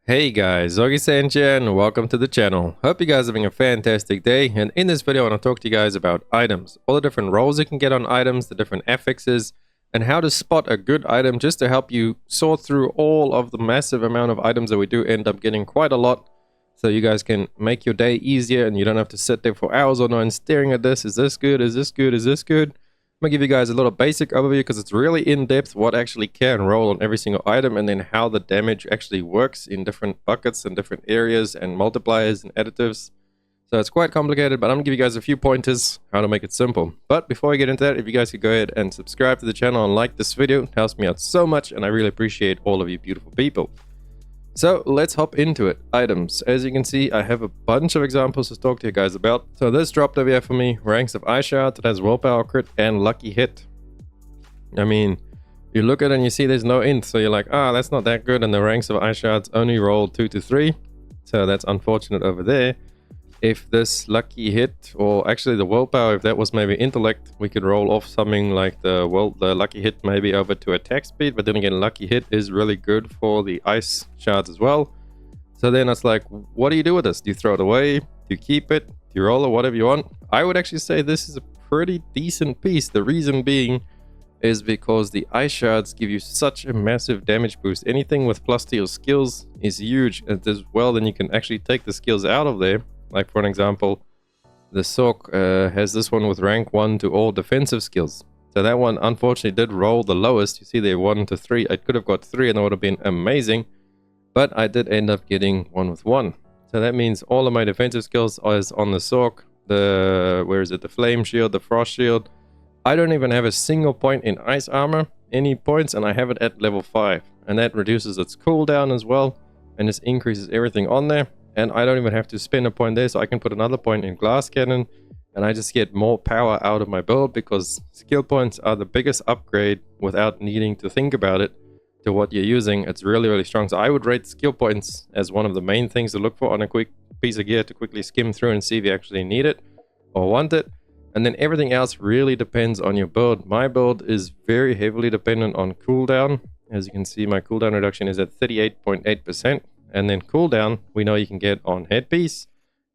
Hey guys, Augiesaint here and welcome to the channel. Hope you guys are having a fantastic day, and in this video I want to talk to you guys about items. All the different roles you can get on items, the different affixes, and how to spot a good item just to help you sort through all of the massive amount of items that we do end up getting quite a lot. So you guys can make your day easier and you don't have to sit there for hours or nine staring at this. Is this good? Is this good? Is this good? I'm gonna give you guys a little basic overview because it's really in-depth what actually can roll on every single item, and then how the damage actually works in different buckets and different areas and multipliers and additives. So it's quite complicated, but I'm gonna give you guys a few pointers how to make it simple. But before we get into that, if you guys could go ahead and subscribe to the channel and like this video, it helps me out so much and I really appreciate all of you beautiful people. So let's hop into it. Items. As you can see, I have a bunch of examples to talk to you guys about. So this dropped over here for me, ranks of eye shards. It has willpower, crit, and lucky hit. I mean, you look at it and you see there's no int, so you're like, that's not that good, and the ranks of eye shards only roll 2 to 3. So that's unfortunate over there. If this lucky hit, or actually the willpower, if that was maybe intellect, we could roll off something like the lucky hit maybe over to attack speed. But then again, lucky hit is really good for the ice shards as well. So then it's like, what do you do with this? Do you throw it away? Do you keep it? Do you roll it? Whatever you want. I would actually say this is a pretty decent piece. The reason being is because the ice shards give you such a massive damage boost. Anything with plus to your skills is huge. And as well, then you can actually take the skills out of there. Like for an example, the Sork has this one with rank 1 to all defensive skills. So that one unfortunately did roll the lowest. You see there 1 to 3. I could have got 3 and that would have been amazing. But I did end up getting 1 with 1. So that means all of my defensive skills is on the Sork. The flame shield, the frost shield. I don't even have a single point in ice armor, any points, and I have it at level 5. And that reduces its cooldown as well. And this increases everything on there. And I don't even have to spend a point there, so I can put another point in glass cannon, and I just get more power out of my build, because skill points are the biggest upgrade without needing to think about it to what you're using. It's really, really strong. So I would rate skill points as one of the main things to look for on a quick piece of gear, to quickly skim through and see if you actually need it or want it. And then everything else really depends on your build. My build is very heavily dependent on cooldown. As you can see, my cooldown reduction is at 38.8%. And then cooldown, we know you can get on headpiece,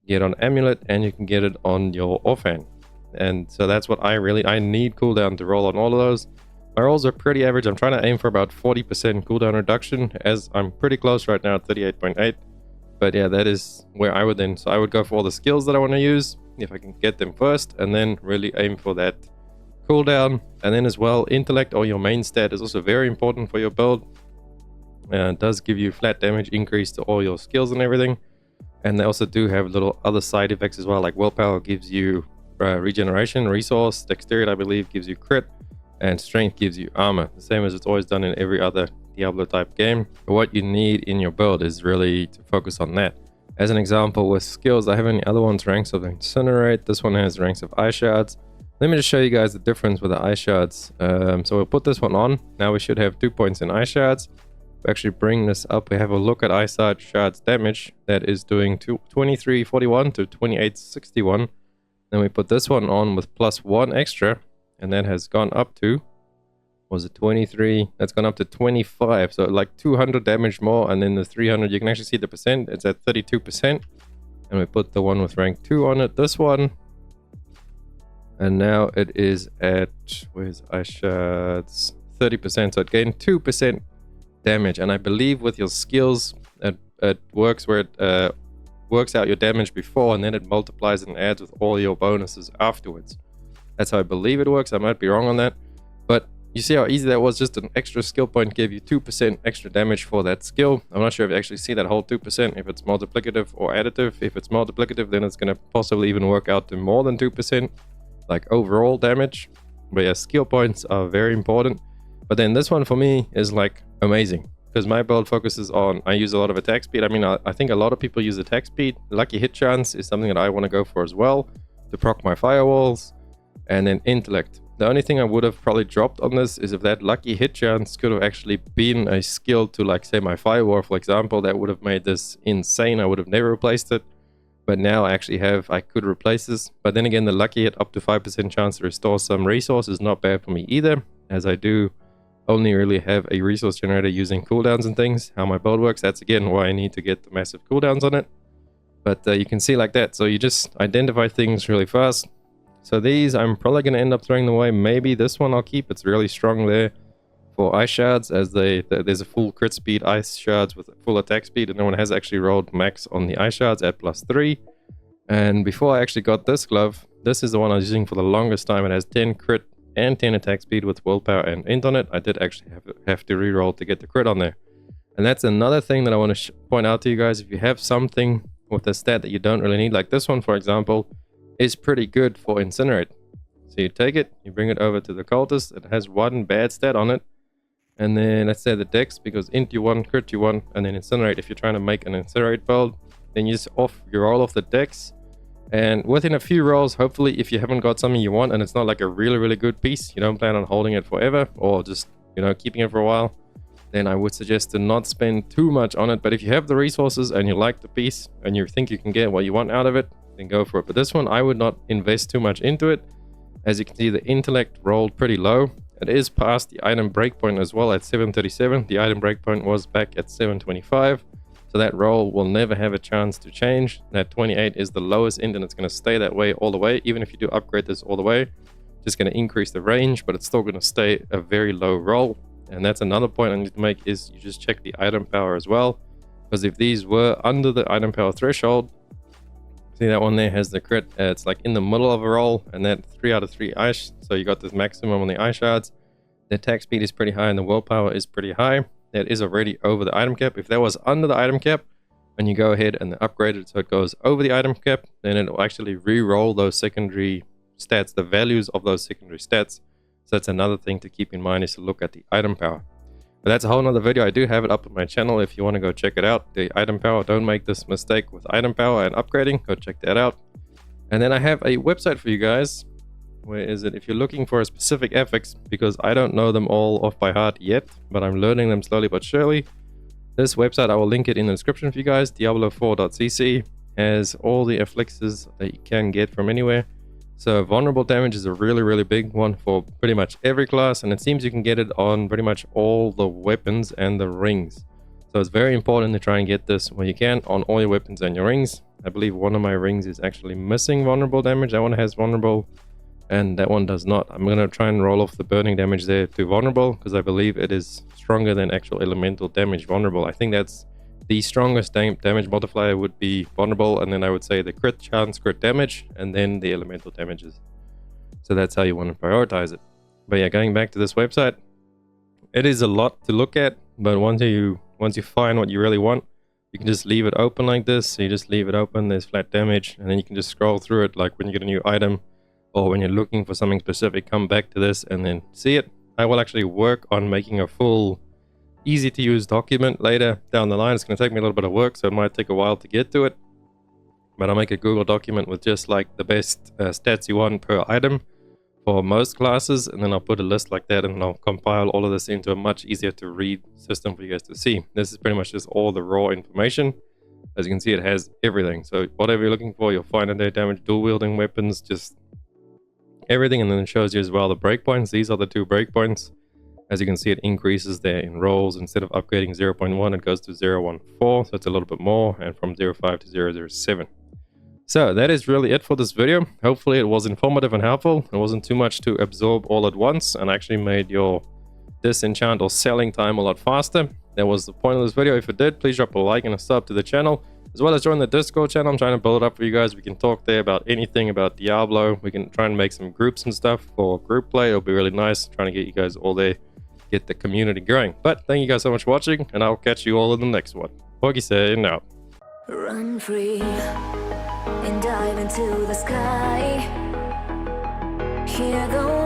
get on amulet, and you can get it on your offhand. And so that's what I need cooldown to roll on all of those. My rolls are pretty average. I'm trying to aim for about 40% cooldown reduction, as I'm pretty close right now at 38.8. But yeah, that is where I would then. So I would go for all the skills that I want to use, if I can get them first, and then really aim for that cooldown. And then as well, intellect, or your main stat, is also very important for your build. It does give you flat damage increase to all your skills and everything. And they also do have little other side effects as well, like willpower gives you regeneration, resource, dexterity I believe gives you crit, and strength gives you armor, the same as it's always done in every other Diablo type game. But what you need in your build is really to focus on that. As an example, with skills, I have any other ones, ranks of incinerate. This one has ranks of eye shards. Let me just show you guys the difference with the eye shards. So we'll put this one on. Now we should have 2 points in eye shards. We actually bring this up. We have a look at ice shards damage. That is doing 2341 to 2861. Then we put this one on with +1 extra, and that has gone up to, was it 23? That's gone up to 25. So like 200 damage more, and then the 300, you can actually see the percent. It's at 32%. And we put the one with rank 2 on it, this one. And now it is at, where's ice shards? 30%. So it gained 2% damage, and I believe with your skills it works where it works out your damage before, and then it multiplies and adds with all your bonuses afterwards. That's how I believe it works. I might be wrong on that, but you see how easy that was. Just an extra skill point gave you 2% extra damage for that skill. I'm not sure if you actually see that whole 2%, if it's multiplicative or additive. If it's multiplicative, then it's going to possibly even work out to more than 2% like overall damage. But yeah, skill points are very important. But then this one for me is like amazing, because my build focuses on, I use a lot of attack speed. I mean, I think a lot of people use attack speed. Lucky hit chance is something that I want to go for as well, to proc my firewalls. And then intellect. The only thing I would have probably dropped on this is if that lucky hit chance could have actually been a skill to, like, say, my firewall, for example. That would have made this insane. I would have never replaced it. But now I actually I could replace this. But then again, the lucky hit up to 5% chance to restore some resource is not bad for me either, as I do only really have a resource generator using cooldowns and things, how my build works. That's again why I need to get the massive cooldowns on it. But you can see like that. So you just identify things really fast. So these I'm probably going to end up throwing them away. Maybe this one I'll keep. It's really strong there for ice shards, as there's a full crit speed ice shards with full attack speed, and no one has actually rolled max on the ice shards at +3. And before I actually got this glove, this is the one I was using for the longest time. It has 10 crit and 10 attack speed with willpower and int on it. I did actually have to reroll to get the crit on there. And that's another thing that I want to point out to you guys. If you have something with a stat that you don't really need, like this one for example, is pretty good for incinerate. So you take it, you bring it over to the cultist. It has one bad stat on it, and then let's say the dex, because int you want, crit you want, and then incinerate. If you're trying to make an incinerate build, then you just you roll off the dex, and within a few rolls, hopefully, if you haven't got something you want and it's not like a really good piece, you don't plan on holding it forever or just, you know, keeping it for a while, then I would suggest to not spend too much on it. But if you have the resources and you like the piece and you think you can get what you want out of it, then go for it. But this one, I would not invest too much into it. As you can see, the intellect rolled pretty low. It is past the item breakpoint as well at 737. The item breakpoint was back at 725. So that roll will never have a chance to change. That 28 is the lowest int, and it's going to stay that way all the way. Even if you do upgrade this all the way, just going to increase the range, but it's still going to stay a very low roll. And that's another point I need to make, is you just check the item power as well. Because if these were under the item power threshold, see that one there has the crit, it's like in the middle of a roll, and that 3 out of 3 ice, so you got this maximum on the ice shards. The attack speed is pretty high and the willpower is pretty high. That is already over the item cap. If that was under the item cap and you go ahead and upgrade it so it goes over the item cap, then it will actually re-roll those secondary stats, the values of those secondary stats. So that's another thing to keep in mind, is to look at the item power. But that's a whole nother video. I do have it up on my channel if you want to go check it out. The item power, don't make this mistake with item power and upgrading. Go check that out. And then I have a website for you guys. Where is it? If you're looking for a specific affix, because I don't know them all off by heart yet, but I'm learning them slowly but surely. This website, I will link it in the description for you guys. Diablo4.cc has all the affixes that you can get from anywhere. So vulnerable damage is a really big one for pretty much every class, and it seems you can get it on pretty much all the weapons and the rings. So it's very important to try and get this when you can on all your weapons and your rings. I believe one of my rings is actually missing vulnerable damage. That one has vulnerable, and that one does not. I'm going to try and roll off the burning damage there to vulnerable, because I believe it is stronger than actual elemental damage vulnerable. I think that's the strongest damage multiplier would be vulnerable, and then I would say the crit chance, crit damage, and then the elemental damages. So that's how you want to prioritize it. But yeah, going back to this website, it is a lot to look at, but once you find what you really want, you can just leave it open like this. So you just leave it open, there's flat damage, and then you can just scroll through it, like when you get a new item, or when you're looking for something specific, come back to this and then see it. I will actually work on making a full easy to use document later down the line. It's going to take me a little bit of work, so it might take a while to get to it, but I'll make a Google document with just like the best stats you want per item for most classes, and then I'll put a list like that, and I'll compile all of this into a much easier to read system for you guys to see. This is pretty much just all the raw information. As you can see, it has everything, so whatever you're looking for, you'll find in there. Damage, dual wielding weapons, just everything. And then it shows you as well the breakpoints. These are the 2 breakpoints. As you can see, it increases there in rolls. Instead of upgrading 0.1, it goes to 0.14, so it's a little bit more, and from 0.5 to 0.07. So that is really it for this video. Hopefully it was informative and helpful. It wasn't too much to absorb all at once, and actually made your disenchant or selling time a lot faster. That was the point of this video. If it did, please drop a like and a sub to the channel, as well as join the Discord channel. I'm trying to build it up for you guys. We can talk there about anything about Diablo. We can try and make some groups and stuff for group play. It'll be really nice trying to get you guys all there, get the community growing. But thank you guys so much for watching, and I'll catch you all in the next one. Augiesaint out. Run free and dive into the sky. Hear the